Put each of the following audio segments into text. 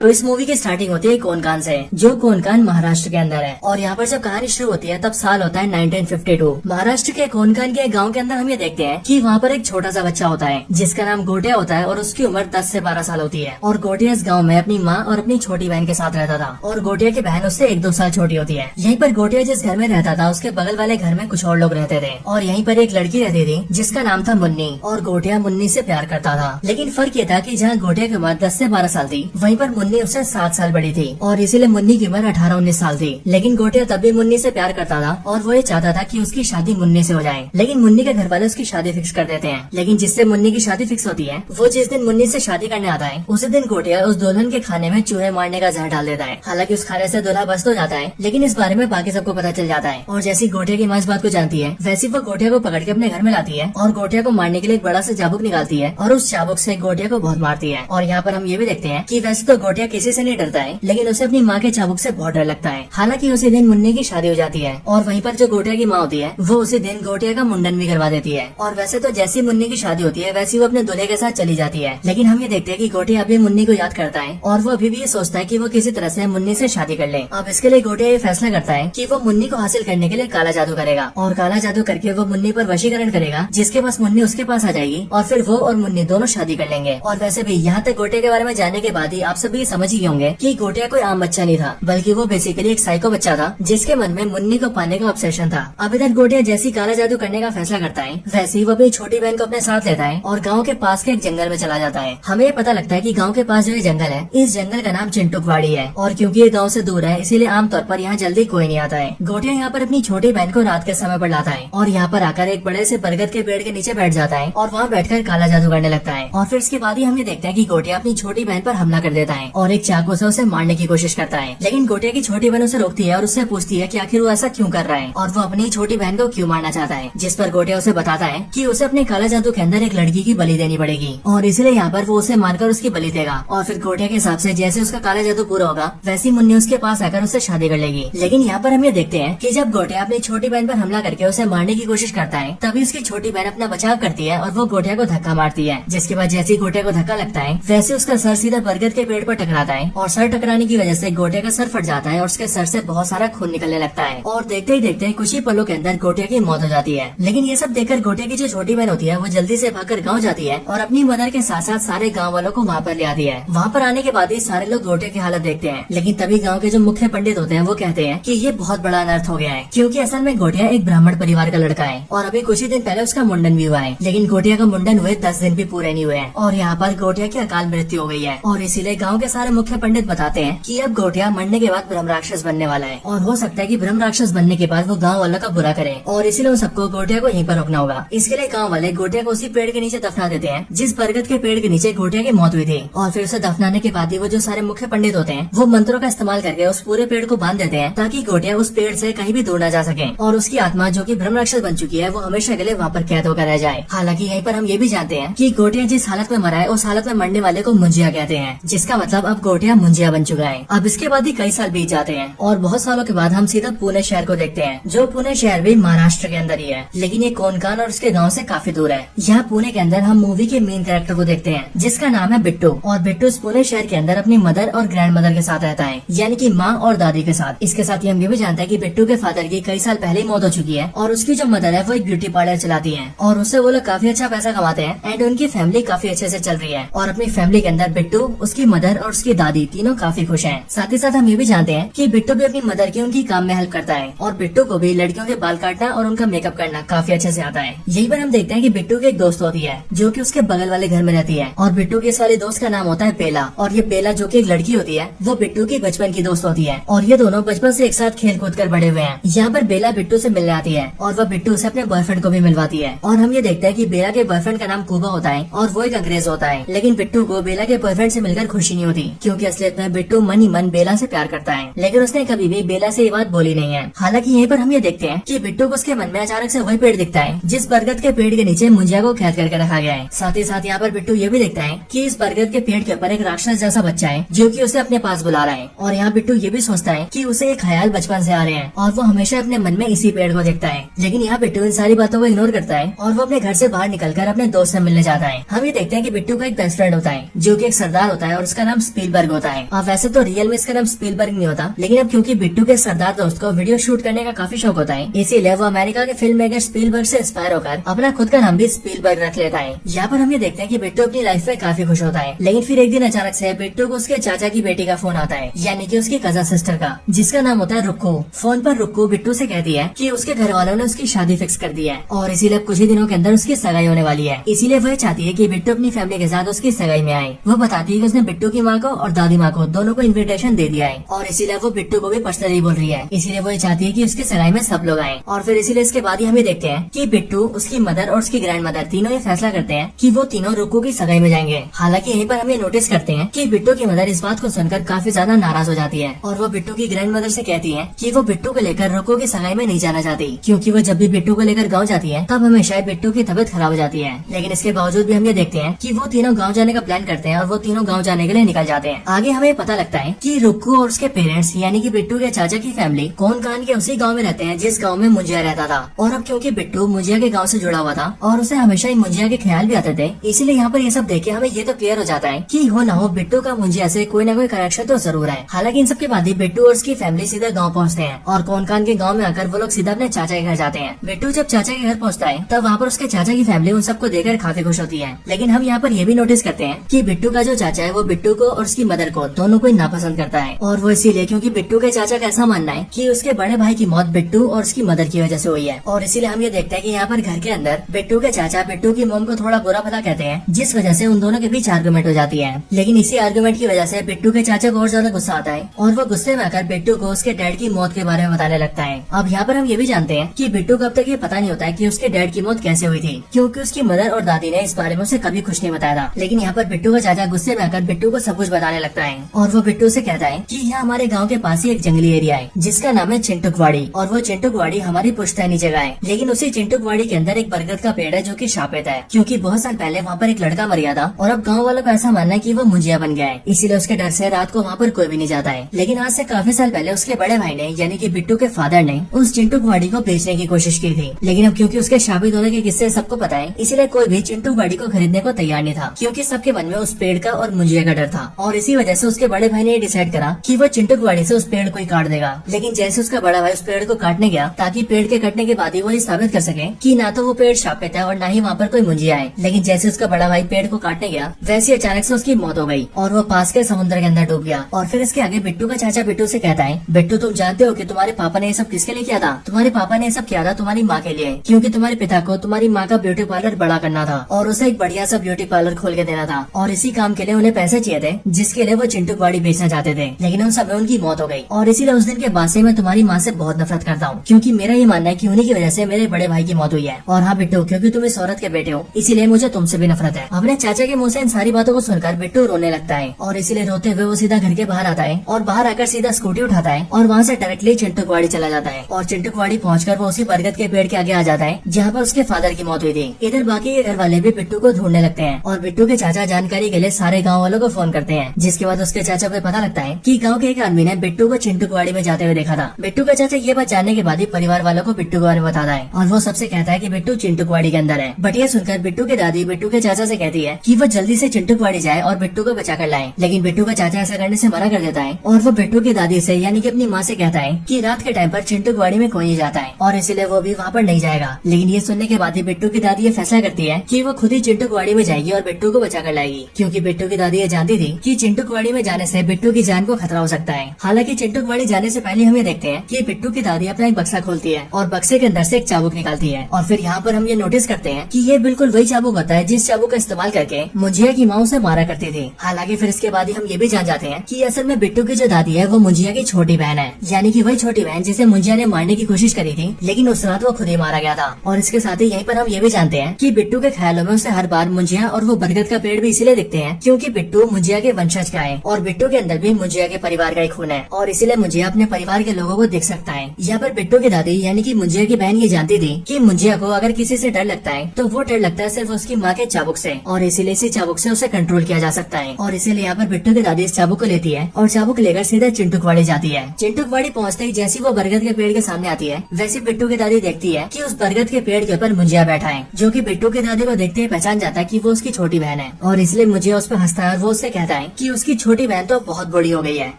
तो इस मूवी की स्टार्टिंग होती है कोनकान से, जो कोनकान महाराष्ट्र के अंदर है। और यहाँ पर जब कहानी शुरू होती है तब साल होता है 1952। महाराष्ट्र के कोनकान के गांव के अंदर हम ये देखते हैं कि वहाँ पर एक छोटा सा बच्चा होता है जिसका नाम गोटिया होता है और उसकी उम्र 10 से 12 साल होती है। और गोटिया इस गाँव में अपनी माँ और अपनी छोटी बहन के साथ रहता था और गोटिया की बहन उससे 1-2 साल छोटी होती है। यहीं पर गोटिया जिस घर में रहता था उसके बगल वाले घर में कुछ और लोग रहते थे और यहीं पर एक लड़की रहती थी जिसका नाम था मुन्नी। और गोटिया मुन्नी से प्यार करता था, लेकिन फर्क ये था कि जहाँ गोटिया की उम्र 10 से 12 साल थी वहीं पर मुन्नी उससे 7 साल बड़ी थी और इसीलिए मुन्नी की उम्र 18-19 साल थी। लेकिन गोटिया तब भी मुन्नी से प्यार करता था और वो ये चाहता था कि उसकी शादी मुन्नी से हो जाए। लेकिन मुन्नी के घर वाले उसकी शादी फिक्स कर देते हैं। लेकिन जिससे मुन्नी की शादी फिक्स होती है वो जिस दिन मुन्नी से शादी करने आता है उसी दिन गोटिया उस दुल्हन के खाने में चूहे मारने का जहर डाल देता है। हालांकि उस खाने से दूल्हा बच तो जाता है, लेकिन इस बारे में बाकी सबको पता चल जाता है। और जैसी गोटिया की माँ इस बात को जानती है वैसी वो गोटिया को पकड़ के अपने घर में लाती है और गोटिया को मारने के लिए एक बड़ा सा चाबुक निकालती है और उस चाबुक से गोटिया को बहुत मारती है। और यहाँ पर हम ये भी देखते हैं कि वैसे तो गोटिया किसी से नहीं डरता है, लेकिन उसे अपनी माँ के चाबुक से बहुत डर लगता है। हालांकि उसी दिन मुन्नी की शादी हो जाती है और वहीं पर जो गोटिया की माँ होती है वो उसी दिन गोटिया का मुंडन भी करवा देती है। और वैसे तो जैसी मुन्नी की शादी होती है वैसी वो अपने दूल्हे के साथ चली जाती है। लेकिन हम ये देखते हैं कि गोटिया अभी मुन्नी को याद करता है और वो अभी भी ये सोचता है कि वो किसी तरह से मुन्नी से शादी कर ले। अब इसके लिए गोटिया ये फैसला करता है कि वो मुन्नी को हासिल करने के लिए काला जादू करेगा और काला जादू करके वो मुन्नी पर वशीकरण करेगा, जिसके पास मुन्नी उसके पास आ जाएगी और फिर वो और मुन्नी दोनों शादी कर लेंगे। और वैसे भी यहाँ तक गोटिया के बारे में जानने के बाद ही आप सभी समझ ही होंगे कि गोटिया कोई आम बच्चा नहीं था, बल्कि वो बेसिकली एक साइको बच्चा था जिसके मन में मुन्नी को पाने का ऑब्सेशन था। अब इधर गोटिया जैसी काला जादू करने का फैसला करता है वैसे ही वो अपनी छोटी बहन को अपने साथ लेता है और गाँव के पास के एक जंगल में चला जाता है। हमें पता लगता है कि गाँव के पास जो ये जंगल है इस जंगल का नाम चिंटुकवाड़ी है और क्योंकि ये गाँव से दूर है इसीलिए आमतौर पर यहाँ जल्दी कोई नहीं आता है। गोटिया यहाँ पर अपनी छोटी बहन को रात के समय पर लाता है और यहाँ पर आकर एक बड़े से बरगद के पेड़ के नीचे बैठ जाता है और वहाँ बैठकर काला जादू करने लगता है। और फिर इसके बाद ही हम ये देखते हैं कि गोटिया अपनी छोटी बहन पर हमला कर देता है और एक चाकू से उसे मारने की कोशिश करता है। लेकिन गोटिया की छोटी बहन उसे रोकती है और उससे पूछती है कि आखिर वो ऐसा क्यों कर रहा है और वो अपनी छोटी बहन को क्यों मारना चाहता है। जिस पर गोटिया उसे बताता है कि उसे अपने काला जादू के अंदर एक लड़की की बलि देनी पड़ेगी और इसलिए यहाँ पर वो उसे मारकर उसकी बलि देगा। और फिर गोटिया के हिसाब से जैसे उसका काला जादू पूरा होगा वैसी मुन्नी उसके पास आकर उससे शादी कर लेगी। लेकिन यहाँ पर हम ये देखते हैं कि जब गोटिया अपनी छोटी बहन पर हमला करके उसे मारने की कोशिश करता है तभी उसकी छोटी बहन अपना बचाव करती है और वो गोटिया को धक्का मारती है। जिसके बाद जैसे ही गोटिया को धक्का लगता है वैसे उसका सर सीधा बरगद के पेड़ पर टकराता है और सर टकराने की वजह से गोटिया का सर फट जाता है और उसके सर से बहुत सारा खून निकलने लगता है और देखते ही देखते कुछ ही पलों के अंदर गोटिया की मौत हो जाती है। लेकिन ये सब देखकर गोटिया की जो छोटी बहन होती है वो जल्दी से भागकर गाँव जाती है और अपनी मदर के साथ साथ सारे गाँव वालों को वहाँ पर ले आती है। वहाँ पर आने के बाद ही सारे लोग गोटिया की हालत देखते हैं, लेकिन तभी गाँव के जो मुख्य पंडित होते हैं वो कहते हैं कि ये बहुत बड़ा अनर्थ हो गया है, क्योंकि असल में गोटिया एक ब्राह्मण परिवार का लड़का है और अभी कुछ ही दिन पहले उसका मुंडन भी हुआ है। लेकिन गोटिया का मुंडन हुए 10 दिन भी पूरे नहीं हुए हैं और यहाँ पर गोटिया की अकाल मृत्यु हो गई है। और इसीलिए गाँव के सारे मुख्य पंडित बताते हैं कि अब गोटिया मरने के बाद ब्रह्म राक्षस बनने वाला है और हो सकता है कि ब्रह्म राक्षस बनने के बाद वो गाँव वालों का बुरा करे और इसीलिए उन सबको गोटिया को यहीं पर रोकना होगा। इसके लिए गाँव वाले गोटिया को उसी पेड़ के नीचे दफना देते हैं जिस बरगद के पेड़ के नीचे गोटिया की मौत हुई थी। और फिर उसे दफनाने के बाद ही वो जो सारे मुख्य पंडित होते हैं वो मंत्रों का इस्तेमाल करके उस पूरे पेड़ को बांध देते हैं ताकि गोटिया उस पेड़ से कहीं भी दूर न जा सके और उसकी आत्मा जो कि ब्रह्म राक्षस बन चुकी है वो हमेशा के लिए वहाँ पर कैद होकर रह जाए। हालांकि यहीं पर हम ये भी जानते हैं कि गोटिया जिस हालत में मरा है उस हालत में मरने वाले को मुंजिया कहते हैं, जिसका मतलब अब गोटिया मुंजिया बन चुका है। अब इसके बाद ही कई साल बीत जाते हैं और बहुत सालों के बाद हम सीधा पुणे शहर को देखते हैं, जो पुणे शहर भी महाराष्ट्र के अंदर ही है, लेकिन ये कोनकान और उसके गाँव से काफी दूर है। यहाँ पुणे के अंदर हम मूवी के मेन कैरेक्टर को देखते हैं जिसका नाम है बिट्टू और बिट्टू पुणे शहर के अंदर अपनी मदर और ग्रैंड मदर के साथ रहता है, यानी कि माँ और दादी के साथ। इसके साथ ही हम ये भी जानते हैं कि बिट्टू के फादर की कई साल पहले ही मौत हो चुकी है और उसकी जो मदर है वो एक ब्यूटी पार्लर चलाती है और उससे वो लोग काफी अच्छा पैसा कमाते हैं एंड उनकी फैमिली काफी अच्छे से चल रही है। और अपनी फैमिली के अंदर बिट्टू, उसकी मदर और उसकी दादी तीनों काफी खुश हैं। साथ ही साथ हम ये भी जानते हैं कि बिट्टू भी अपनी मदर की उनकी काम में हेल्प करता है और बिट्टू को भी लड़कियों के बाल काटना और उनका मेकअप करना काफी अच्छे से आता है। यही पर हम देखते हैं कि बिट्टू की एक दोस्त होती है जो कि उसके बगल वाले घर में रहती है और बिट्टू के इस वाले दोस्त का नाम होता है बेला। और ये बेला जो कि एक लड़की होती है वो बिट्टू की बचपन की दोस्त होती है और ये दोनों बचपन से एक साथ खेल कूद कर बड़े हुए हैं। यहाँ पर बेला बिट्टू से मिलने आती है और वह बिट्टू से अपने बॉयफ्रेंड को भी मिलवाती है। और हम ये देखते हैं कि बेला के बॉयफ्रेंड का नाम कुबा होता है और वो एक अंग्रेज होता है। लेकिन बिट्टू को बेला के बॉयफ्रेंड से मिलकर खुशी नहीं होती, क्योंकि असलियत में बिट्टू मन ही मन बेला से प्यार करता है, लेकिन उसने कभी भी बेला से ये बात बोली नहीं है। हालांकि यहीं पर हम ये देखते हैं कि बिट्टू को उसके मन में अचानक से वही पेड़ दिखता है जिस बरगद के पेड़ के नीचे मुंजिया को कैद करके रखा गया है। साथ ही साथ यहाँ पर बिट्टू ये भी देखता है कि इस बरगद के पेड़ के ऊपर एक राक्षस जैसा बच्चा है जो कि उसे अपने पास बुला रहा है। और यहाँ बिट्टू ये भी सोचता है कि उसे एक ख्याल बचपन से आ रहे हैं और वो हमेशा अपने मन में इसी पेड़ को देखता है। लेकिन यहाँ बिट्टू इन सारी बातों को इग्नोर करता है और वो अपने घर से बाहर निकलकर अपने दोस्त से मिलने जाता है। हम ये देखते हैं कि बिट्टू का एक बेस्ट फ्रेंड होता है जो कि एक सरदार होता है और उसका नाम स्पीलबर्ग होता है। अब वैसे तो रियल में इसका नाम स्पीलबर्ग नहीं होता, लेकिन अब क्योंकि बिट्टू के सरदार दोस्त को वीडियो शूट करने का काफी शौक होता है, इसीलिए वो अमेरिका के फिल्म मेकर स्पीलबर्ग से इंस्पायर होकर अपना खुद का नाम भी स्पीलबर्ग रख लेता है। यहाँ पर हम ये देखते हैं कि बिट्टू अपनी लाइफ में काफी खुश होता है, लेकिन फिर एक दिन अचानक से बिट्टू को उसके चाचा की बेटी का फोन आता है, यानी कि उसकी कजन सिस्टर का, जिसका नाम होता है रुक्कू। फोन पर रुक्कू बिट्टू से कहती है कि उसके घर वालों ने उसकी शादी फिक्स कर दी है और इसीलिए कुछ ही दिनों के अंदर उसकी सगाई होने वाली है। इसीलिए वह चाहती है कि बिट्टू अपनी फैमिली के साथ उसकी सगाई में आए। वो बताती है कि उसने बिट्टू की माँ को और दादी माँ को दोनों को इन्विटेशन दे दिया है और इसीलिए वो बिट्टू को भी पर्सनली बोल रही है। इसीलिए वो चाहती है कि उसकी सगाई में सब लोग आए। और फिर इसीलिए इसके बाद ही हमें देखते हैं कि बिट्टू, उसकी मदर और उसकी ग्रैंड मदर तीनों ये फैसला करते हैं कि वो तीनों रुक्कू की सगाई में जाएंगे। हालांकि यहीं पर हमें नोटिस करते हैं कि बिट्टू की मदर इस बात को सुनकर काफी ज्यादा नाराज हो जाती है और वो बिट्टू की ग्रैंड मदर से कहती है कि वो बिट्टू को लेकर रुक्कू की सगाई में नहीं जाना चाहती, क्योंकि वो जब भी बिट्टू को लेकर गाँव जाती है तब हमेशा बिट्टू की तबीयत खराब हो जाती है। लेकिन इसके बावजूद भी हम ये देखते हैं कि वो तीनों गाँव जाने का प्लान करते हैं और वो तीनों गाँव जाने के लिए निकल जाते हैं। आगे हमें पता लगता है कि रुक्कू और उसके पेरेंट्स यानी कि बिट्टू के चाचा की फैमिली कोनकान के उसी गांव में रहते हैं जिस गांव में मुंजिया रहता था। और अब क्योंकि बिट्टू मुंजिया के गांव से जुड़ा हुआ था और उसे हमेशा ही मुंजिया के ख्याल भी आते थे, इसीलिए यहाँ पर ये सब देख के हमें ये तो क्लियर हो जाता है कि हो ना हो बिट्टू का मुंजिया से कोई ना कोई कनेक्शन तो जरूर है। हालांकि इन सब के बाद ही बिट्टू और उसकी फैमिली सीधा गाँव पहुँचते हैं और कोनकान के गाँव में आकर वो लोग सीधा अपने चाचा के घर जाते हैं। बिट्टू जब चाचा के घर पहुँचता है तब वहाँ पर उसके चाचा की फैमिली उन सबको देखकर काफी खुश होती है। लेकिन हम यहाँ पर ये भी नोटिस करते हैं कि बिट्टू का जो चाचा है वो बिट्टू को और उसकी मदर को दोनों को नापसंद करता है और वो इसीलिए क्योंकि बिट्टू के चाचा का ऐसा मानना है कि उसके बड़े भाई की मौत बिट्टू और उसकी मदर की वजह से हुई है। और इसीलिए हम ये देखते हैं कि यहाँ पर घर के अंदर बिट्टू के चाचा बिट्टू की मोम को थोड़ा बुरा भला कहते हैं, जिस वजह से उन दोनों के बीच आर्गुमेंट हो जाती है। लेकिन इसी आर्गुमेंट की वजह से बिट्टू के चाचा को और ज्यादा गुस्सा आता है और वो गुस्से में आकर बिट्टू को उसके डैड की मौत के बारे में बताने लगता है। अब यहाँ पर हम ये भी जानते हैं कि बिट्टू को अब तक ये पता नहीं होता है कि उसके डैड की मौत कैसे हुई थी, क्योंकि उसकी मदर और दादी ने इस बारे में उसे कभी कुछ नहीं बताया था। लेकिन यहाँ पर बिट्टू का चाचा गुस्से में आकर बिट्टू को सब कुछ बताने लगता है और वो बिट्टू से कहता है कि यहाँ हमारे गाँव के पास ही एक जंगली एरिया है जिसका नाम है चिंटुकवाड़ी और वो चिंटुकवाड़ी हमारी पुश्तैनी जगह है। लेकिन उसी चिंटुकवाड़ी के अंदर एक बरगद का पेड़ है जो कि शापित है, क्योंकि बहुत साल पहले वहाँ पर एक लड़का मर गया था और अब गाँव वालों का ऐसा मानना है कि वो मुंजिया बन गया है, इसीलिए उसके डर से रात को वहाँ पर कोई भी नहीं जाता है। लेकिन आज से काफी साल पहले उसके बड़े भाई ने यानी कि बिट्टू के फादर ने उस चिंटुकवाड़ी को बेचने की कोशिश की थी। लेकिन अब क्योंकि उसके शापित होने के किस्से सबको पता है, इसीलिए कोई भी चिंटुकवाड़ी को खरीदने को तैयार नहीं था, क्योंकि सबके मन में उस पेड़ का और मुंजिया का डर था। और इसी वजह से उसके बड़े भाई ने डिसाइड करा कि वो चिंटुकवाड़ी से उस पेड़ को ही काट देगा। लेकिन जैसे उसका बड़ा भाई उस पेड़ को काटने गया ताकि पेड़ के कटने के बाद ही वो ये साबित कर सके कि ना तो वो पेड़ शापित है और ना ही वहाँ पर कोई मुंजिया है। लेकिन जैसे उसका बड़ा भाई पेड़ को काटने गया वैसे अचानक से उसकी मौत हो गई और वो पास के समुद्र के अंदर डूब गया। और फिर इसके आगे बिट्टू का चाचा बिट्टू से कहता है, बिट्टू तुम जानते हो कि तुम्हारे पापा ने ये सब किसके लिए किया था? तुम्हारे पापा ने ये सब किया था तुम्हारी माँ के लिए, क्योंकि तुम्हारे पिता को तुम्हारी माँ का ब्यूटी पार्लर बड़ा करना था और उसे एक बढ़िया सा ब्यूटी पार्लर खोल के देना था। और इसी काम के लिए उन्हें पैसे चाहिए थे जिसके लिए वो चिंटुकवाड़ी बेचना चाहते थे। लेकिन उन सब में उनकी मौत हो गई और इसीलिए उस दिन के बाद से मैं तुम्हारी माँ से बहुत नफरत करता हूँ, क्योंकि मेरा ये मानना है कि उन्हीं की वजह से मेरे बड़े भाई की मौत हुई है। और हाँ बिट्टू, क्योंकि तुम इस औरत के बेटे हो इसीलिए मुझे तुमसे भी नफरत है। अपने चाचा के मुँह से इन सारी बातों को सुनकर बिट्टू रोने लगता है और इसीलिए रोते हुए वो सीधा घर के बाहर आता है और बाहर आकर सीधा स्कूटी उठाता है और वहाँ से डायरेक्टली चिंटुकवाड़ी चला जाता है। और चिंटुकवाड़ी पहुंचकर वो उसी बरगद के पेड़ के आगे आ जाता है जहाँ पर उसके फादर की मौत हुई थी। इधर बाकी के घर वाले भी बिट्टू को ढूंढने लगते हैं और बिट्टू के चाचा जानकारी के लिए सारे गाँव वालों को फोन करते हैं, जिसके बाद उसके चाचा को पता लगता है कि गाँव के एक आदमी ने बिट्टू को चिंटुकवाड़ी में जाते हुए देखा था। बिट्टू का चाचा ये बात जानने के बाद ही परिवार वालों को बिट्टू के बारे में बताता है और वो सबसे कहता है कि बिट्टू चिंटुकवाड़ी के अंदर है। बट ये सुनकर बिट्टू की दादी बिट्टू के चाचा से कहती है कि वो जल्दी से चिंटुकवाड़ी जाए और बिट्टू को बचा कर लाए। लेकिन बिट्टू का चाचा ऐसा करने से मना कर देता है और वो बिट्टू की दादी से यानी कि अपनी माँ से कहता है कि रात के टाइम पर चिंटुकवाड़ी में कोई नहीं जाता है और इसलिए वो भी वहाँ पर नहीं जाएगा। लेकिन ये सुनने के बाद ही बिट्टू की दादी ये फैसला करती है कि वो खुद ही चिंटुकवाड़ी में जाएगी और बिट्टू को बचा कर लाएगी, क्योंकि बिट्टू की दादी ये जानती थी कि चिंटुकवाड़ी में जाने से बिट्टू की जान को खतरा हो सकता है। हालांकि चिंटुकवाड़ी जाने से पहले हम ये देखते हैं कि बिट्टू की दादी अपना एक बक्सा खोलती है और बक्से के अंदर से एक चाबुक निकालती है और फिर यहाँ पर हम ये नोटिस करते हैं कि ये बिल्कुल वही चाबुक होता है जिस चाबुक का इस्तेमाल करके मुंजिया की माँ उसे मारा करती थी। हालांकि फिर इसके बाद ही हम ये भी जान जाते हैं कि असल में बिट्टू की जो दादी है वो मुंजिया की छोटी बहन है, यानी कि वही छोटी बहन जिसे मुंजिया ने मारने की कोशिश करी थी, लेकिन उस रात वो खुद ही मारा गया था। और इसके साथ ही यहीं पर हम ये भी जानते हैं कि बिट्टू के ख्यालों में उसे हर बार मुंजिया और वो बरगद का पेड़ भी इसीलिए दिखते हैं क्योंकि बिट्टू मुंजिया के वंशज का है और बिट्टू के अंदर भी मुंजिया के परिवार का एक खून है और इसीलिए मुंजिया अपने परिवार के लोगों को देख सकता है। यहाँ पर बिट्टू की दादी यानी कि मुंजिया की बहन ये जानती थी कि मुंजिया को अगर किसी से डर लगता है तो वो डर लगता है सिर्फ उसकी माँ के चाबुक से और इसीलिए इसी चाबुक से उसे कंट्रोल किया जा सकता है। और इसीलिए यहाँ पर बिट्टू की दादी इस चाबुक को लेती है और चाबुक लेकर सीधा चिंटुकवाड़ी जाती है। चिंटुकवाड़ी पहुँचते ही जैसी वो बरगद के पेड़ के सामने आती है वैसे बिट्टू की दादी देखती है कि उस बरगद के पेड़ के ऊपर मुंजिया बैठा है, जो कि बिट्टू की दादी को देखते ही पहचान जाता है कि वो उसकी छोटी बहन है और इसलिए मुंजिया उस पर हंसता है और वो उससे कहता है कि उसकी छोटी बहन तो बहुत बड़ी हो गई है।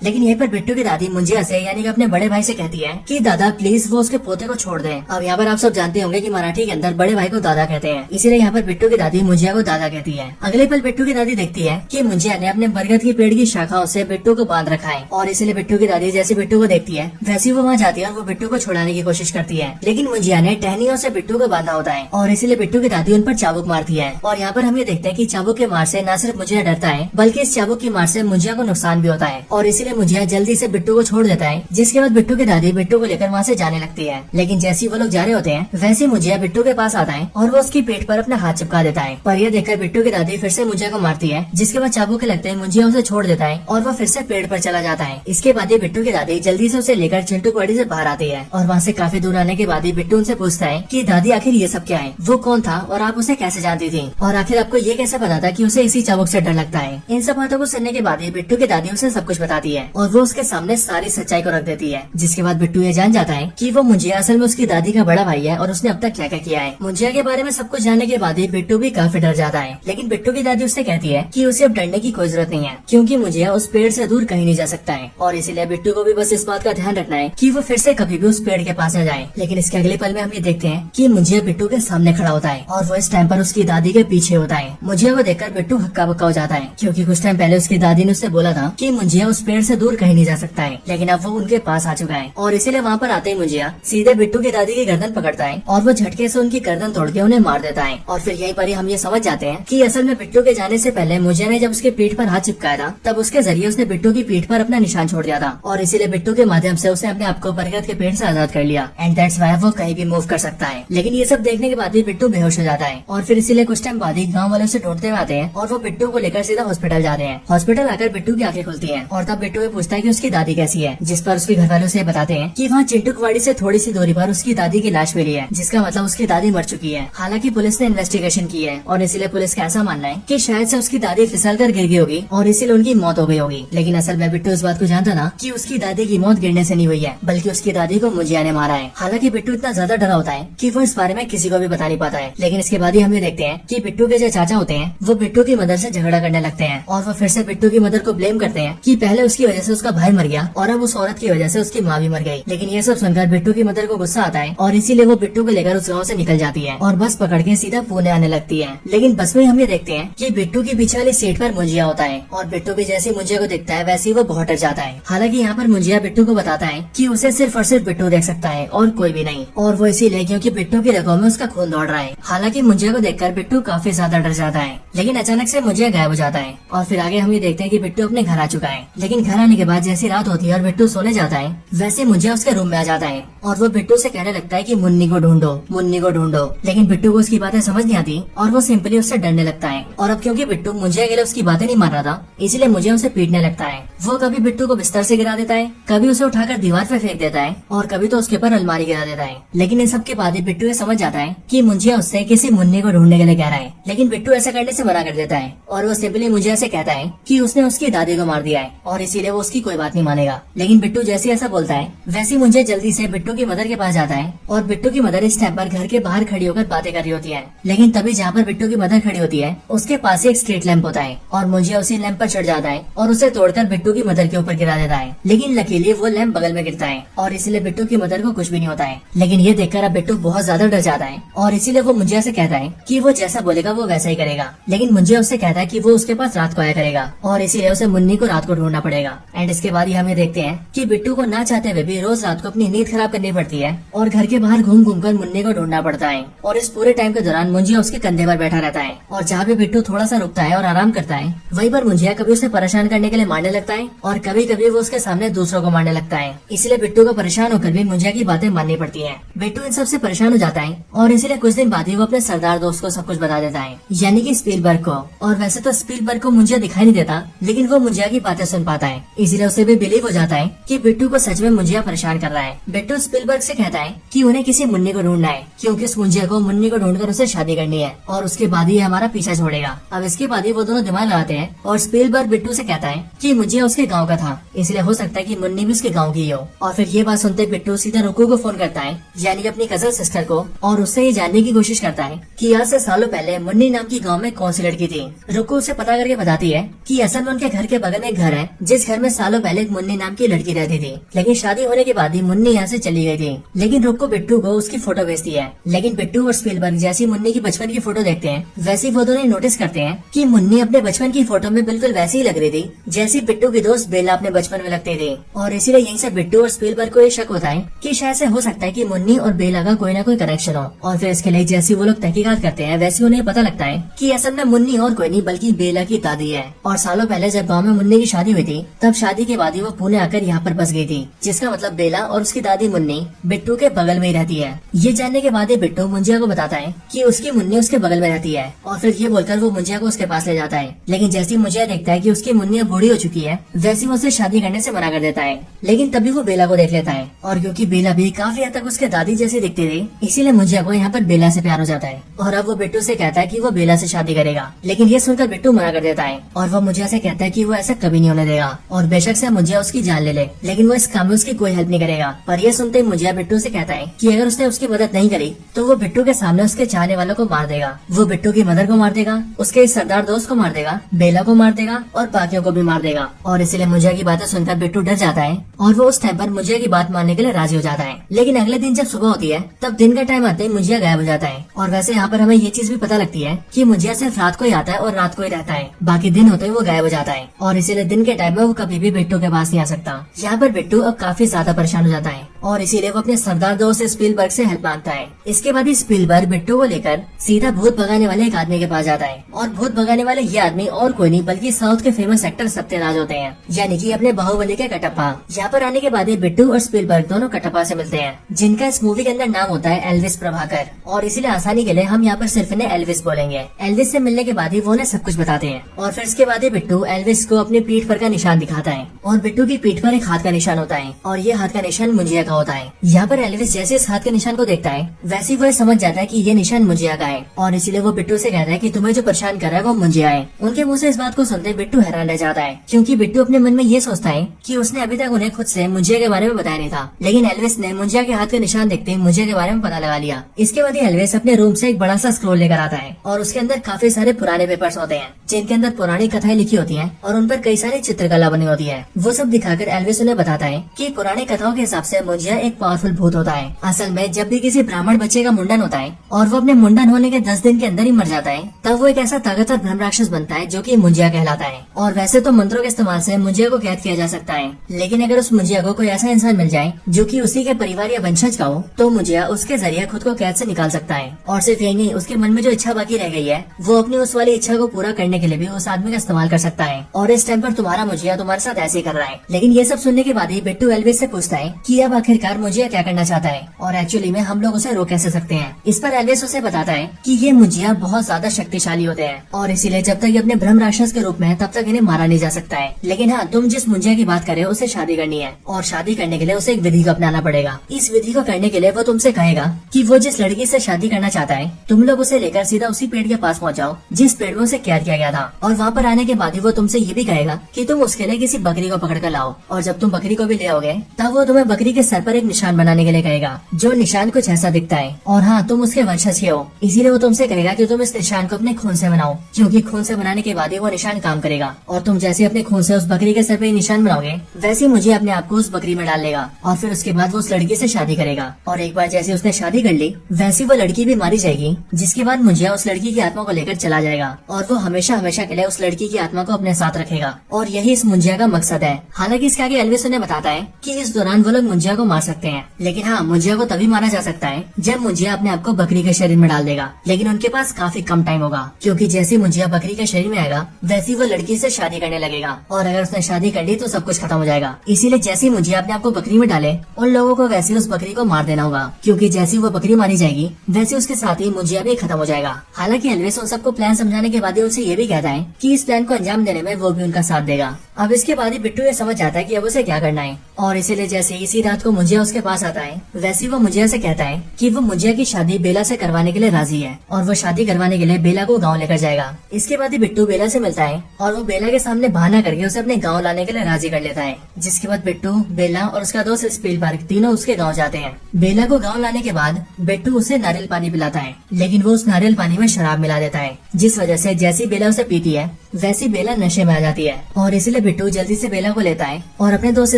लेकिन यहीं पर बिट्टू की दादी मुंजिया से यानी कि अपने बड़े भाई से कहती है कि दादा प्लीज वो उसके पोते को छोड़ दें। अब यहाँ पर आप सब जानते होंगे कि मराठी के अंदर बड़े भाई को दादा कहते हैं, इसीलिए यहाँ पर बिट्टू की दादी मुंजिया को दादा कहती है। अगले पल बिट्टू की दादी देखती है कि मुंजिया ने अपने बरगद के पेड़ की शाखाओं से बिट्टू को बांध रखा है और इसलिए बिट्टू की दादी जैसे बिट्टू को देखती है वैसी वो वहाँ जाती है और वो बिट्टू को छुड़ाने की कोशिश करती है। लेकिन मुंजिया ने टहनियों से बिट्टू को बांधा होता है और इसीलिए बिट्टू की दादी उन पर चाबुक मारती है। और यहाँ पर हम ये देखते हैं कि चाबुक के मार से न सिर्फ मुंजिया डरता है बल्कि इस चाबुक की मार से मुंजिया को नुकसान भी होता है और इसीलिए मुंजिया जल्दी से बिट्टू को छोड़ देता है। जिसके बाद बिट्टू की दादी बिट्टू को लेकर वहाँ से जाने लगती है। लेकिन जैसे ही वो लोग जा रहे होते हैं वैसे मुंजिया बिट्टू के पास आता है और वो उसकी पेट पर अपना हाथ चिपका देता है। पर यह देखकर बिट्टू की दादी फिर से मुंजिया को मारती है, जिसके बाद चाबुक के लगते हैं मुंजिया उसे छोड़ देता है और वो फिर से पेड़ पर चला जाता है। इसके बाद ही बिट्टू की दादी जल्दी से उसे लेकर चिंटू की वाड़ी से बाहर आती है और वहाँ से काफी दूर आने के बाद ही बिट्टू उनसे पूछता है कि दादी आखिर ये सब क्या है, वो कौन था और आप उसे कैसे जानती थी और आखिर आपको ये कैसे पता था कि उसे इसी चाबुक से डर लगता है। इन सब बातों को सुनने के बाद ही बिट्टू की दादी उसे सब कुछ बताती है और वो उसके सामने सारी सच्चाई को रख देती है। जिसके बाद बिट्टू ये जान जाता है कि वो मुंजिया असल में उसकी दादी का बड़ा भाई है और उसने अब तक क्या क्या किया है। मुंजिया के बारे में सब कुछ जानने के बाद ही बिट्टू भी काफी डर जाता है। लेकिन बिट्टू की दादी उससे कहती है कि उसे अब डरने की कोई जरूरत नहीं है क्योंकि मुंजिया उस पेड़ से दूर कहीं नहीं जा सकता है और इसीलिए बिट्टू को भी बस इस बात का ध्यान रखना है कि वो फिर से कभी भी उस पेड़ के पास न जाए। लेकिन इसके अगले पल में हम ये देखते हैं कि मुंजिया बिट्टू के सामने खड़ा होता है और वो इस टाइम पर उसकी दादी के पीछे होता है। मुंजिया को देखकर बिट्टू हक्का बक्का हो जाता है क्योंकि कुछ टाइम पहले उसकी दादी ने उससे बोला था कि मुंजिया उस पेड़ से दूर कहीं नहीं जा सकता है, लेकिन अब वो उनके पास आ चुका है और इसीलिए वहाँ पर आते ही मुंजिया सीधे बिट्टू की दादी की गर्दन पकड़ता है और वो झटके से उनकी गर्दन तोड़ के उन्हें मार देता है। और फिर यहीं पर ही हम ये समझ जाते हैं कि असल में बिट्टू के जाने से पहले मुंजिया ने जब उसके पीठ पर हाथ चिपकाया था तब उसके जरिए उसने बिट्टू की पीठ पर अपना निशान छोड़ दिया था और इसीलिए बिट्टू के माध्यम से उसने अपने आप को बरगद के पेड़ से आजाद कर लिया एंड दैट्स व्हाई वो कहीं भी मूव कर सकता है। लेकिन ये सब देखने के बाद भी बिट्टू बेहोश हो जाता है और फिर इसीलिए कुछ टाइम बाद ही गाँव वाले उसे ढूंढते हुए आते हैं और वो बिट्टू को लेकर सीधा हॉस्पिटल जाते हैं। हॉस्पिटल आकर बिट्टू की आंखें खुलती हैं और तब बिट्टू पूछता है कि उसकी दादी कैसी है, जिस पर उसके घर वालों से बताते हैं कि वहाँ चिंटू की वाड़ी से थोड़ी सी दूरी पर उसकी दादी की लाश मिली है, जिसका मतलब उसकी दादी मर चुकी है। हालांकि पुलिस ने इन्वेस्टिगेशन की है और इसीलिए पुलिस का ऐसा मानना है कि शायद से उसकी दादी फिसल कर गिर गई होगी और इसीलिए उनकी मौत हो गई होगी। लेकिन असल में बिट्टू इस बात को जानता था कि उसकी दादी की मौत गिरने से नहीं हुई है बल्कि उसकी दादी को मुंजिया ने मारा है। हालांकि बिट्टू इतना ज्यादा डरा होता है कि वो इस बारे में किसी को भी बता नहीं पाता है। लेकिन इसके बाद ही हम ये देखते हैं कि बिट्टू के जो चाचा होते हैं वो बिट्टू की मदर से झगड़ा करने लगते हैं और वो फिर से बिट्टू की मदर को ब्लेम करते हैं कि पहले उसकी वजह से उसका भाई मर गया और अब उस औरत की वजह से उसकी माँ भी मर गई। लेकिन ये सब सुनकर बिट्टू की मदर को गुस्सा आता है और इसीलिए वो बिट्टू को लेकर उस गाँव से निकल जाती है और बस पकड़ के सीधा पुणे आने लगती है। लेकिन बस में हम ये देखते हैं कि बिट्टू की पीछे वाली सीट पर मुंजिया होता है और बिट्टू भी जैसे मुंजिया को देखता है वैसे ही वो बहुत डर जाता है। हालांकि यहाँ पर मुंजिया बिट्टू को बताता है कि उसे सिर्फ और सिर्फ बिट्टू देख सकता है और कोई भी नहीं, और वो इसीलिए क्योंकि बिट्टू की रगों में उसका खून दौड़ रहा है। हालांकि मुंजिया को देखकर बिट्टू काफी ज्यादा डर जाता है। लेकिन अचानक से मुंजिया गायब हो जाता है और फिर आगे हम ये देखते हैं कि बिट्टू अपने घर आ चुका है। लेकिन घर आने के बाद जैसी रात होती है और बिट्टू सोने जाता है वैसे मुंजिया उसके रूम में आ जाता है और वो बिट्टू से कहने लगता है कि मुन्नी को ढूंढो, मुन्नी को ढूंढो। लेकिन बिट्टू को उसकी बातें समझ नहीं आती और वो सिंपली उससे डरने लगता है। और अब क्योंकि बिट्टू मुंजिया के लिए उसकी बातें नहीं मान रहा था इसलिए मुंजिया उसे पीटने लगता है। वो कभी बिट्टू को बिस्तर से गिरा देता है, कभी उसे उठाकर दीवार पे फेंक देता है और कभी तो उसके ऊपर अलमारी गिरा देता है। लेकिन इन सब के बाद ही बिट्टू ये समझ जाता है कि मुंजिया उससे किसी मुन्नी को ढूंढने के लिए कह रहा है। लेकिन बिट्टू ऐसा करने से मना कर देता है और वो सिंपली मुंजिया से कहता है कि उसने उसकी दादी को मार दिया है और इसीलिए वो उसकी कोई बात नहीं मानेगा। लेकिन बिट्टू जैसे ऐसा बोलता है वैसे मुंजिया जल्दी से बिट्टू की मदर के पास जाता है और बिट्टू की मदर इस टाइम पर घर के बाहर खड़ी होकर बातें कर रही होती है। लेकिन तभी जहाँ पर बिट्टू की मदर खड़ी होती है उसके पास एक स्ट्रीट लैंप होता है और मुंजिया उसी लैंप पर चढ़ जाता है और उसे तोड़कर बिट्टू की मदर के ऊपर गिरा देता है। लेकिन लकीली वो लैंप बगल में गिरता है और इसीलिए बिट्टू की मदर को कुछ भी नहीं होता है। लेकिन ये देखकर अब बिट्टू बहुत ज्यादा डर जाता है और इसीलिए वो मुंजिया से कहता है कि वो जैसा बोलेगा वो वैसा ही करेगा। लेकिन मुंजिया उससे कहता है कि वो उसके पास रात को आया करेगा और इसीलिए उसे मुन्नी को रात को ढूंढना पड़ेगा। एंड इसके बाद ही हम ये देखते हैं कि बिट्टू को ना चाहते हुए भी रोज रात को अपनी नींद खराब करनी पड़ती है और घर के बाहर घूम घूम कर मुन्नी को ढूंढना पड़ता है। और इस पूरे टाइम के दौरान मुंजिया उसके कंधे पर बैठा रहता है और जहाँ भी बिट्टू थोड़ा सा रुकता है और आराम करता है वहीं पर मुंजिया कभी उसे परेशान करने के लिए मारने लगता है और कभी कभी वो उसके सामने दूसरों को मारने लगता है। इसलिए बिट्टू को परेशान होकर भी मुंजिया की बातें माननी पड़ती है। बिट्टू इन सबसे परेशान हो जाता है और इसीलिए कुछ दिन बाद ही वो अपने सरदार दोस्त को सब कुछ बता देता है, यानी कि स्पीलबर्ग को। और वैसे तो स्पीलबर्ग को मुंजिया दिखाई नहीं देता लेकिन वो मुंजिया की बातें सुन पाता है, इसीलिए उसे भी बिलीव हो जाता है कि बिट्टू को सच में मुंजिया परेशान कर रहा है। बिट्टू स्पीलबर्ग से कहता है कि उन्हें किसी मुन्नी को ढूंढना है क्योंकि इस मुंजिया को मुन्नी को ढूंढकर उसे शादी करनी है और उसके बाद ही हमारा पीछा छोड़ेगा। अब इसके बाद ही वो दोनों दिमाग लगाते हैं और स्पीलबर्ग बिट्टू से कहता है कि मुंजिया उसके गाँव का था इसलिए हो सकता है कि मुन्नी भी उसके गाँव की हो। और फिर ये बात सुनते बिट्टू सीधा रुकू को फोन करता है, यानी कि अपनी कजन सिस्टर को, और उससे ये जानने की कोशिश करता है कि आज से सालों पहले मुन्नी नाम की गांव में कौन सी लड़की थी। रुकू उसे पता करके बताती है कि असल में उनके घर के बगल में एक घर है जिस घर में सालों पहले एक मुन्नी नाम की लड़की रहती थी, लेकिन शादी होने के बाद ही मुन्नी यहाँ से चली गई थी। लेकिन रुक्को बिट्टू को उसकी फोटो भेजती है, लेकिन बिट्टू और स्पीलबर्ग जैसी मुन्नी की बचपन की फोटो देखते हैं वैसी वो दोनों नोटिस करते हैं कि मुन्नी अपने बचपन की फोटो में बिल्कुल वैसी ही लग रही थी जैसी बिट्टू की दोस्त बेला अपने बचपन में लगती थी। और इसीलिए यहीं से बिट्टू और स्पीलबर्ग को ये शक होता है कि शायद से हो सकता है कि मुन्नी और बेला का कोई ना कोई कनेक्शन हो। और फिर इसके लिए जैसे वो लोग तहकीकात करते हैं वैसे उन्हें पता लगता है कि असल में मुन्नी और कोई नहीं बल्कि बेला की दादी है। और सालों पहले जब गाँव में मुन्नी की शादी हुई थी तब शादी के बाद ही वो पुणे आकर यहाँ पर बस गई थी, जिसका मतलब बेला और उसकी दादी मुन्नी बिट्टू के बगल में ही रहती है। ये जानने के बाद ही बिट्टू मुंजिया को बताता है कि उसकी मुन्नी उसके बगल में रहती है और फिर ये बोलकर वो मुंजिया को उसके पास ले जाता है। लेकिन जैसे ही मुंजिया देखता है कि उसकी मुन्नी अब बूढ़ी हो चुकी है वैसे वो उसे शादी करने से मना कर देता है। लेकिन तभी वो बेला को देख लेता है और क्योंकि बेला भी काफी हद तक उसके दादी जैसी दिखती थी इसीलिए मुंजिया को यहाँ पर बेला से प्यार हो जाता है और अब वो बिट्टू से कहता है कि वो बेला से शादी करेगा। लेकिन ये सुनकर बिट्टू मना कर देता है और वो मुंजिया से कहता है कि वो ऐसा कभी नहीं होने देगा और बेशक से मुंजिया उसकी जान ले लेकिन वो इस काम में उसकी कोई हेल्प नहीं करेगा। पर ये सुनते ही मुंजिया बिट्टू से कहता है कि अगर उसने उसकी मदद नहीं करी तो वो बिट्टू के सामने उसके चाहने वालों को मार देगा। वो बिट्टू की मदर को मार देगा, उसके इस सरदार दोस्त को मार देगा, बेला को मार देगा और बाकियों को भी मार देगा। और इसीलिए मुंजिया की बातें सुनकर बिट्टू डर जाता है और वो उस टाइम पर मुंजिया की बात मानने के लिए राजी हो जाता है। लेकिन अगले दिन जब सुबह होती है तब दिन का टाइम आते ही मुंजिया गायब हो जाता है। और वैसे यहाँ पर हमें ये चीज भी पता लगती है कि मुंजिया सिर्फ रात को ही आता है और रात को ही रहता है, बाकी दिन होते ही वो गायब हो जाता है और इसीलिए दिन के टाइम में वो कभी भी बिट्टू के पास नहीं आ सकता। यहाँ पर बिट्टू अब काफी ज्यादा परेशान हो जाता है और इसीलिए वो अपने सरदार दोस्त स्पीलबर्ग से हेल्प मांगता है। इसके बाद ही स्पीलबर्ग बिट्टू को लेकर सीधा भूत भगाने वाले एक आदमी के पास जाता है और भूत भगाने वाले ये आदमी और कोई नहीं बल्कि साउथ के फेमस एक्टर सत्यराज होते हैं, यानी कि अपने बाहुबली के कटप्पा। यहाँ पर आने के बाद ही बिट्टू और स्पीलबर्ग दोनों कटप्पा से मिलते हैं जिनका इस मूवी के अंदर नाम होता है एल्विस प्रभाकर और इसीलिए आसानी के लिए हम यहाँ पर सिर्फ इन्हें एल्विस बोलेंगे। एल्विस से मिलने के बाद ही वो उन्हें सब कुछ बताते हैं और फिर इसके बाद ही बिट्टू एल्विस को अपनी पीठ पर का निशान दिखाता है और बिट्टू की पीठ पर एक हाथ का निशान होता है और ये हाथ का निशान मुंजिया का होता है। यहाँ पर एल्विस जैसे इस हाथ के निशान को देखता है वैसे वो समझ जाता है कि ये निशान मुंजिया का है और इसीलिए वो बिट्टू से कहता है कि तुम्हें जो परेशान कर रहा है वो मुंजिया है। उनके मुंह से इस बात को सुनते बिट्टू हैरान रह जाता है क्योंकि बिट्टू अपने मन में ये सोचता है कि उसने अभी तक उन्हें खुद से मुंजिया के बारे में बताया नहीं था, लेकिन एल्विस ने मुंजिया के हाथ का निशान देखते ही मुंजिया के बारे में पता लगा लिया। इसके बाद एल्विस अपने रूम से एक बड़ा सा स्क्रोल लेकर आता है और उसके अंदर काफी सारे पुराने पेपर्स होते हैं जिनके अंदर पुरानी कथाएं लिखी होती हैं और उन पर कई सारी चित्रकला बनी होती है। वो सब दिखाकर एल्विस उन्हें बताता है कि पुरानी कथाओं के हिसाब से मुंजिया एक पावरफुल भूत होता है। असल में जब भी किसी ब्राह्मण बच्चे का मुंडन होता है और वो अपने मुंडन होने के 10 दिन के अंदर ही मर जाता है तब वो एक ऐसा ताकतवर ब्रह्म राक्षस बनता है जो कि मुंजिया कहलाता है। और वैसे तो मंत्रों के इस्तेमाल से मुंजिया को कैद किया जा सकता है, लेकिन अगर उस मुंजिया को कोई ऐसा इंसान मिल जाए जो कि उसी के परिवार या वंशज का हो तो मुंजिया उसके जरिए खुद को कैद से निकाल सकता है। और सिर्फ यही नहीं, उसके मन में जो इच्छा बाकी रह गई है वो अपनी उस वाली इच्छा को पूरा करने के लिए भी उस आदमी का इस्तेमाल कर सकता है। और इस टाइम पर तुम्हारा मुंजिया तुम्हारे साथ ऐसे ही कर रहा है। लेकिन ये सब सुनने के बाद ही बिट्टू एल्विस से पूछता है कि अब आखिरकार मुंजिया क्या करना चाहता है और एक्चुअली में हम लोग उसे रोक कैसे सकते हैं। इस पर एल्विस उसे बताता है कि ये मुंजिया बहुत ज्यादा शक्तिशाली होते हैं और इसीलिए जब तक ये अपने ब्रह्म राक्षस के रूप में है तब तक इन्हें मारा नहीं जा सकता है। लेकिन हाँ, तुम जिस मुंजिया की बात कर रहे हो उसे शादी करनी है और शादी करने के लिए उसे एक विधि को अपनाना पड़ेगा। इस विधि को करने के लिए वो तुमसे कहेगा कि वो जिस लड़की से शादी करना चाहता है तुम लोग उसे लेकर सीधा उसी पेड़ के पास पहुँचाओ जिस पेड़ में उसे कैद किया गया था। और वहाँ पर आने के बाद ही वो तुमसे ये भी कहेगा कि तुम उसके लिए किसी बकरी को पकड़ कर लाओ और जब तुम बकरी को भी ले आओगे तब वो तुम्हें बकरी के सर पर एक निशान बनाने के लिए कहेगा जो निशान कुछ ऐसा दिखता है। और हाँ, तुम उसके वंशज के हो, इसीलिए वो तुमसे कहेगा कि तुम इस निशान को अपने खून से बनाओ क्योंकि खून से बनाने के बाद ही वो निशान काम करेगा। और तुम जैसे अपने खून से उस बकरी के सर पे निशान बनाओगे वैसे मुझे अपने आप को उस बकरी में डाल लेगा और फिर उसके बाद वो उस लड़की से शादी करेगा। और एक बार जैसे उसने शादी कर ली वैसी वो लड़की भी मारी जाएगी, जिसके बाद मुझे उस लड़की की आत्मा को लेकर चला जाएगा और वो हमेशा हमेशा के लिए उस लड़की की आत्मा को अपने साथ रखेगा। और यही इस मुंजिया का मकसद है। हालांकि इसके आगे एल्विस उन्हें बताता है कि इस दौरान वो लोग मुंजिया को मार सकते हैं, लेकिन हाँ, मुंजिया को तभी मारा जा सकता है जब मुंजिया अपने आप को बकरी के शरीर में डाल देगा। लेकिन उनके पास काफी कम टाइम होगा क्योंकि जैसे मुंजिया बकरी के शरीर में आएगा वैसी वो लड़की से शादी करने लगेगा और अगर उसने शादी कर ली तो सब कुछ खत्म हो जाएगा। इसीलिए जैसे ही मुंजिया अपने आप को बकरी में डाले उन लोगों को वैसे उस बकरी को मार देना होगा क्योंकि जैसी वो बकरी मारी जाएगी वैसे उसके साथ ही मुंजिया भी खत्म हो जाएगा। हालांकि एल्विस उन सबको प्लान समझाने के बाद ही उनसे ये भी कहता है कि इस प्लान को अंजाम देने में वो भी उनका साथ देगा। अब इसके बाद ही बिट्टू ये समझ जाता है कि अब उसे क्या करना है और इसीलिए जैसे इसी रात को मुंजिया उसके पास आता है, वैसे वो मुंजिया से कहता है कि वो मुंजिया की शादी बेला से करवाने के लिए राजी है और वो शादी करवाने के लिए बेला को गाँव लेकर जाएगा। इसके बाद ही बिट्टू बेला से मिलता है और वो बेला के सामने बहाना करके उसे अपने गाँव लाने के लिए राजी कर लेता है। जिसके बाद बिट्टू, बेला और उसका दोस्त स्पीलबर्ग तीनों उसके गाँव जाते हैं। बेला को गाँव लाने के बाद बिट्टू उसे नारियल पानी पिलाता है, लेकिन वो उस नारियल पानी में शराब मिला देता है, जिस वजह से जैसी बेला उसे पीती है वैसी बेला नशे में आ जाती है और इसलिए बिट्टू जल्दी से बेला को लेता है और अपने दोस्त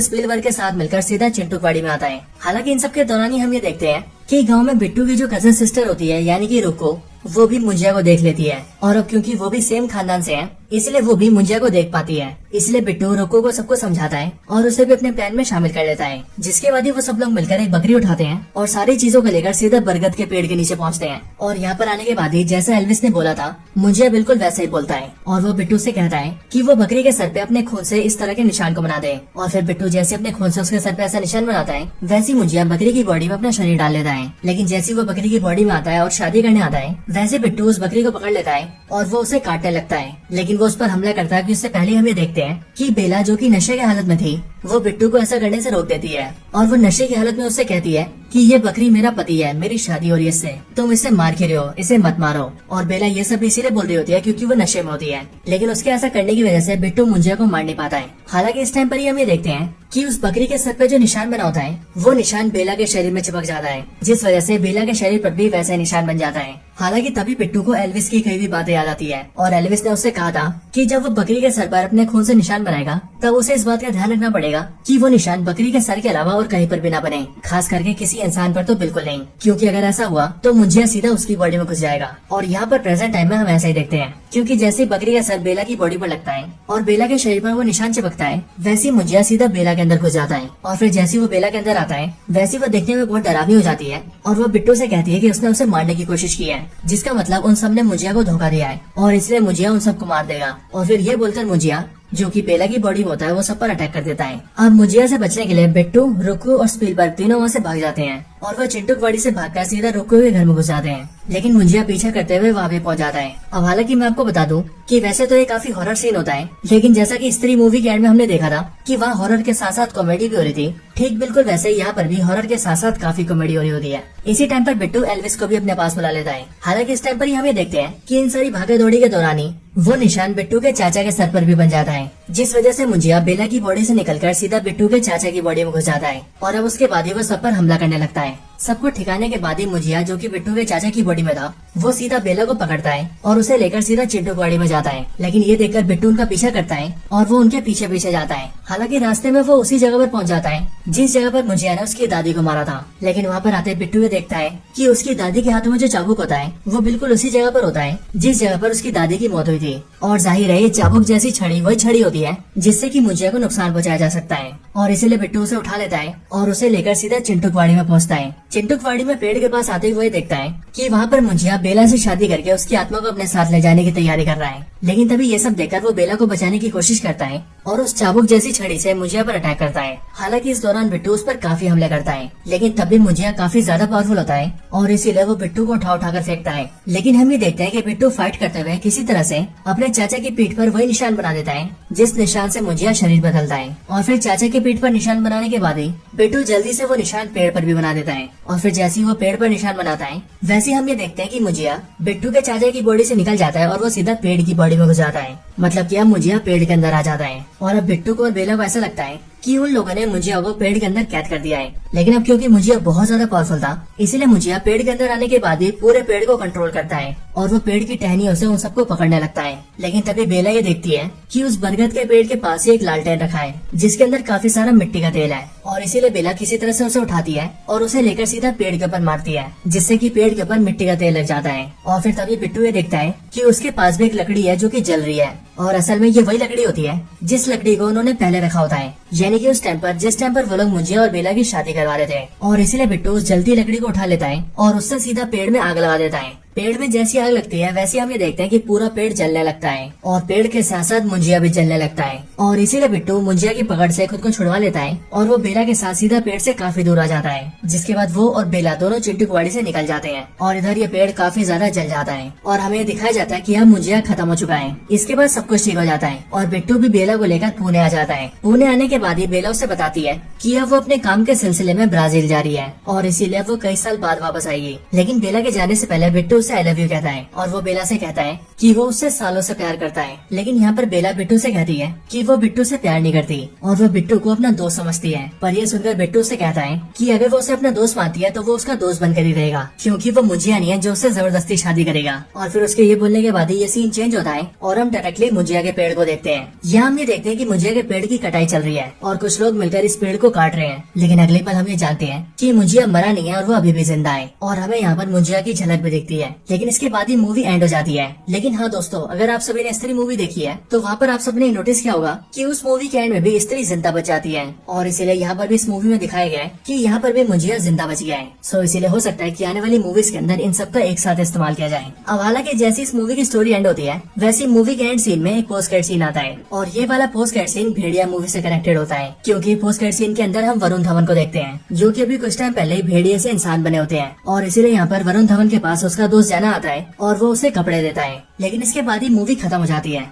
स्पीलबर्ग के साथ मिलकर सीधा चिंटूकवाड़ी में आता है। हालांकि इन सब के दौरान ही हम ये देखते हैं कि गांव में बिट्टू की जो कजन सिस्टर होती है यानी कि रुको, वो भी मुंजिया को देख लेती है और अब क्योंकि वो भी सेम खानदान से हैं, इसलिए वो भी मुंजिया को देख पाती है। इसलिए बिट्टू रुको को सबको समझाता है और उसे भी अपने प्लान में शामिल कर लेता है। जिसके बाद ही वो सब लोग मिलकर एक बकरी उठाते हैं और सारी चीजों को लेकर सीधा बरगद के पेड़ के नीचे पहुंचते हैं। और यहाँ पर आने के बाद ही जैसा एल्विस ने बोला था, मुंजिया बिल्कुल वैसा ही बोलता है और वो बिट्टू से कहता है कि वो बकरी के सर पे अपने खून से इस तरह के निशान को बना दे। और फिर बिट्टू जैसे अपने खून से उसके सर पे ऐसा निशान बनाता है, वैसी मुंजिया बकरी की बॉडी में अपना शरीर डाल लेता है। लेकिन जैसे वो बकरी की बॉडी में आता है और शादी करने आता है, वैसे बिट्टू उस बकरी को पकड़ लेता है और वो उसे काटने लगता है। लेकिन वो उस पर हमला करता है कि उससे पहले हम ये देखते हैं कि बेला जो कि नशे की हालत में थी, वो बिट्टू को ऐसा करने से रोक देती है और वो नशे की हालत में उससे कहती है कि ये बकरी मेरा पति है, मेरी शादी हो रही है इससे, तुम इसे मार के रहे हो, इसे मत मारो। और बेला ये सब इसीलिए बोल रही होती है क्योंकि वो नशे में होती है, लेकिन उसके ऐसा करने की वजह से बिट्टू मुंजिया को मार नहीं पाता है। हालांकि इस टाइम पर ही हम ये देखते हैं कि उस बकरी के सर पे जो निशान बना होता है, वो निशान बेला के शरीर में चिपक जाता है, जिस वजह से बेला के शरीर पर भी वैसा निशान बन जाता है। हालांकि तभी बिट्टू को एल्विस की कई भी बातें याद आती है और एल्विस ने उससे कहा था कि जब वो बकरी के सर पर अपने खून से निशान बनाएगा, तब उसे इस बात का ध्यान रखना पड़ेगा कि वो निशान बकरी के सर के अलावा और कहीं पर भी ना बने, खास करके किसी इंसान पर तो बिल्कुल नहीं, क्योंकि अगर ऐसा हुआ तो मुंजिया सीधा उसकी बॉडी में घुस जाएगा। और यहाँ पर प्रेजेंट टाइम में हम ऐसा ही देखते हैं, क्योंकि जैसे बकरी का सर बेला की बॉडी पर लगता है और बेला के शरीर पर वो निशान चिपकता है, वैसी मुंजिया सीधा बेला के अंदर घुस जाता है। और फिर जैसे वो बेला के अंदर आता है, वैसे वो देखने में बहुत डरावनी हो जाती है और वो बिट्टू से कहती है कि उसने उसे मारने की कोशिश की है, जिसका मतलब उन सब ने मुंजिया को धोखा दिया है और इसलिए मुंजिया उन सबको मार देगा। और फिर ये बोलकर मुंजिया, जो कि बेला की बॉडी में होता है, वो सब पर अटैक कर देता है। अब मुंजिया से बचने के लिए बिट्टू, रुक्कू और स्पीलबर्ग तीनों वहाँ से भाग जाते हैं और वो चिंटूकवाड़ी से भागकर सीधा रुक्कू के घर में घुस जाते हैं। लेकिन मुंजिया पीछा करते हुए वहाँ पे पहुँच जाता है। अब हालांकि मैं आपको बता दूं कि वैसे तो ये काफी हॉरर सीन होता है, लेकिन जैसा कि स्त्री मूवी के एंड में हमने देखा था कि वहाँ हॉरर के साथ साथ कॉमेडी भी हो रही थी, ठीक बिल्कुल वैसे यहाँ पर भी हॉरर के साथ साथ काफी कॉमेडी हो रही होती है। इसी टाइम पर बिट्टू एल्विस को भी अपने पास बुला लेता है। हालांकि इस टाइम पर ही हम ये देखते हैं कि इन सारी भागे दौड़ी के दौरान ही वो निशान बिट्टू के चाचा के सर पर भी बन जाता है, जिस वजह से मुंजिया बेला की बॉडी से निकलकर सीधा बिट्टू के चाचा की बॉडी में घुस जाता है और अब उसके बाद ही वो सब पर हमला करने लगता है। सबको ठिकाने के बाद ही मुंजिया, जो कि बिट्टू के चाचा की बॉडी में था, वो सीधा बेला को पकड़ता है और उसे लेकर सीधा चिंटूकवाड़ी में जाता है। लेकिन ये देखकर बिट्टू उनका पीछा करता है और वो उनके पीछे पीछे जाता है। हालांकि रास्ते में वो उसी जगह पर पहुंच जाता है जिस जगह पर मुंजिया ने उसकी दादी को मारा था। लेकिन वहाँ पर आते बिट्टू ये देखता है कि उसकी दादी के हाथों में जो चाबुक होता है, वो बिल्कुल उसी जगह पर होता है जिस जगह पर उसकी दादी की मौत हुई थी। और जाहिर है ये चाबुक जैसी छड़ी वही छड़ी होती है जिससे कि मुंजिया को नुकसान पहुंचाया जा सकता है। और इसीलिए बिट्टू उसे उठा लेता है और उसे लेकर सीधा चिंटूकवाड़ी में पहुंचता है। चिंटूकवाड़ी में पेड़ के पास आते हुए देखता है कि वहाँ पर मुंजिया बेला से शादी करके उसकी आत्मा को अपने साथ ले जाने की तैयारी कर रहा है। लेकिन तभी ये सब देखकर वो बेला को बचाने की कोशिश करता है और उस चाबुक जैसी छड़ी से मुंजिया पर अटैक करता है। हालांकि इस दौरान बिट्टू उस पर काफी हमले करता है, लेकिन तब भी मुंजिया काफी ज्यादा पावरफुल होता है और इसीलिए वो बिट्टू को उठा कर फेंकता है। लेकिन हम ये देखते हैं कि बिट्टू फाइट करते हुए किसी तरह से अपने चाचा की पीठ पर वही निशान बना देता है जिस निशान से मुंजिया शरीर बदलता है। और फिर चाचा की पीठ पर निशान बनाने के बाद ही बिट्टू जल्दी से वो निशान पेड़ पर भी बना देता है। और फिर जैसे ही वो पेड़ पर निशान बनाता है, वैसे हम ये देखते हैं कि मुंजिया बिट्टू के चाचा की बॉडी से निकल जाता है और वो सीधा पेड़ की बॉडी में घुस जाता है। मतलब कि अब मुंजिया पेड़ के अंदर आ जाता है और अब बिट्टू को और बेला को ऐसा लगता है कि उन लोगों ने मुंजिया को पेड़ के अंदर कैद कर दिया है। लेकिन अब क्योंकि मुंजिया बहुत ज्यादा पावरफुल था, इसीलिए मुंजिया पेड़ के अंदर आने के बाद भी पूरे पेड़ को कंट्रोल करता है और वो पेड़ की टहनियों से उन सबको पकड़ने लगता है। लेकिन तभी बेला ये देखती है कि उस बरगद के पेड़ के पास ही एक लालटेन रखा है जिसके अंदर काफी सारा मिट्टी का तेल है और इसीलिए बेला किसी तरह से उसे उठाती है और उसे लेकर सीधा पेड़ के ऊपर मारती है, जिससे कि पेड़ के ऊपर मिट्टी का तेल लग जाता है। और फिर तभी बिट्टू ये देखता है कि उसके पास भी एक लकड़ी है जो कि जल रही है और असल में ये वही लकड़ी होती है जिस लकड़ी को उन्होंने पहले रखा होता है, यानी कि उस टाइम पर जिस टाइम पर वो लोग मुंजिया और बेला की शादी करवा रहे थे। और इसीलिए बिट्टू उस जलती लकड़ी को उठा लेता है और उससे सीधा पेड़ में आग लगा देता है। पेड़ में जैसी आग लगती है वैसे हम ये देखते हैं कि पूरा पेड़ जलने लगता है और पेड़ के साथ साथ मुंजिया भी जलने लगता है और इसीलिए बिट्टू मुंजिया की पकड़ से खुद को छुड़वा लेता है और वो बेला के साथ सीधा पेड़ से काफी दूर आ जाता है, जिसके बाद वो और बेला दोनों चिंटू की वाड़ी से निकल जाते हैं और इधर ये पेड़ काफी ज्यादा जल जाता है और हमें दिखाया जाता है कि अब मुंजिया खत्म हो चुका है। इसके बाद सब कुछ ठीक हो जाता है और बिट्टू भी बेला को लेकर पुणे आ जाता है। पुणे आने के बाद ही बेला उसे बताती है कि अब वो अपने काम के सिलसिले में ब्राजील जा रही है और इसीलिए वो कई साल बाद वापस आएगी। लेकिन बेला के जाने से पहले बिट्टू उसे आई लव यू कहता है और वो बेला से कहता है कि वो उससे सालों से प्यार करता है। लेकिन यहाँ पर बेला बिट्टू से कहती है कि वो बिट्टू से प्यार नहीं करती और वो बिट्टू को अपना दोस्त समझती है। पर ये सुनकर बिट्टू से कहता है कि अगर वो उसे अपना दोस्त मानती है तो वो उसका दोस्त बनकर ही रहेगा, क्योंकि वो मुंजिया नहीं है जो उससे जबरदस्ती शादी करेगा। और फिर उसके ये बोलने के बाद ही ये सीन चेंज होता है और हम डायरेक्टली मुंजिया के पेड़ को देखते हैं। यहाँ हम ये देखते हैं कि मुंजिया के पेड़ की कटाई चल रही है और कुछ लोग मिलकर इस पेड़ को काट रहे हैं। लेकिन अगले पल हम ये जानते हैं कि मुंजिया मरा नहीं है और वो अभी भी जिंदा है और हमें यहाँ पर मुंजिया की झलक भी दिखती है। लेकिन इसके बाद ही मूवी एंड हो जाती है। लेकिन हाँ दोस्तों, अगर आप सभी ने स्त्री मूवी देखी है तो वहाँ पर आप सबने नोटिस किया होगा कि उस मूवी के एंड में भी स्त्री जिंदा बच जाती है और इसीलिए यहाँ पर भी इस मूवी में दिखाया गया है कि यहाँ पर भी मुंजिया जिंदा बच गया है। सो इसीलिए हो सकता है कि आने वाली मूवीज के अंदर इन सब का एक साथ इस्तेमाल किया जाए। अब हालांकि जैसी इस मूवी की स्टोरी एंड होती है वैसी मूवी के एंड सीन में एक पोस्ट क्रेडिट सीन आता है और ये वाला पोस्ट क्रेडिट सीन भेड़िया मूवी से कनेक्टेड होता है, क्योंकि पोस्ट क्रेडिट सीन के अंदर हम वरुण धवन को देखते हैं जो कि अभी कुछ टाइम पहले ही भेड़िए से इंसान बने होते हैं और इसीलिए यहाँ पर वरुण धवन के पास उसका दोस्त जाना आता है और वो उसे कपड़े देता है। लेकिन इसके बाद ही मूवी खत्म हो जाती है।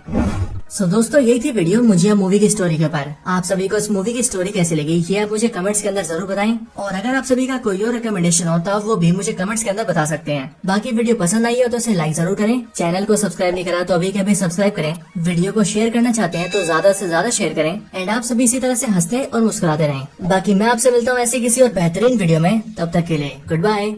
सो दोस्तों, यही थी वीडियो मुंजिया मूवी की स्टोरी के ऊपर। आप सभी को इस मूवी की स्टोरी कैसी लगी ये आप मुझे कमेंट्स के अंदर जरूर बताएं और अगर आप सभी का कोई और रिकमेंडेशन हो तो आप वो भी मुझे कमेंट्स के अंदर बता सकते हैं। बाकी वीडियो पसंद आई हो तो इसे लाइक जरूर करें, चैनल को सब्सक्राइब नहीं करा तो अभी के अभी सब्सक्राइब करें, वीडियो को शेयर करना चाहते हैं तो ज्यादा से ज्यादा शेयर करें एंड आप सभी इसी तरह से हंसते और मुस्कुराते रहें। बाकी मैं आपसे मिलता हूँ ऐसे किसी और बेहतरीन वीडियो में, तब तक के लिए गुड बाय।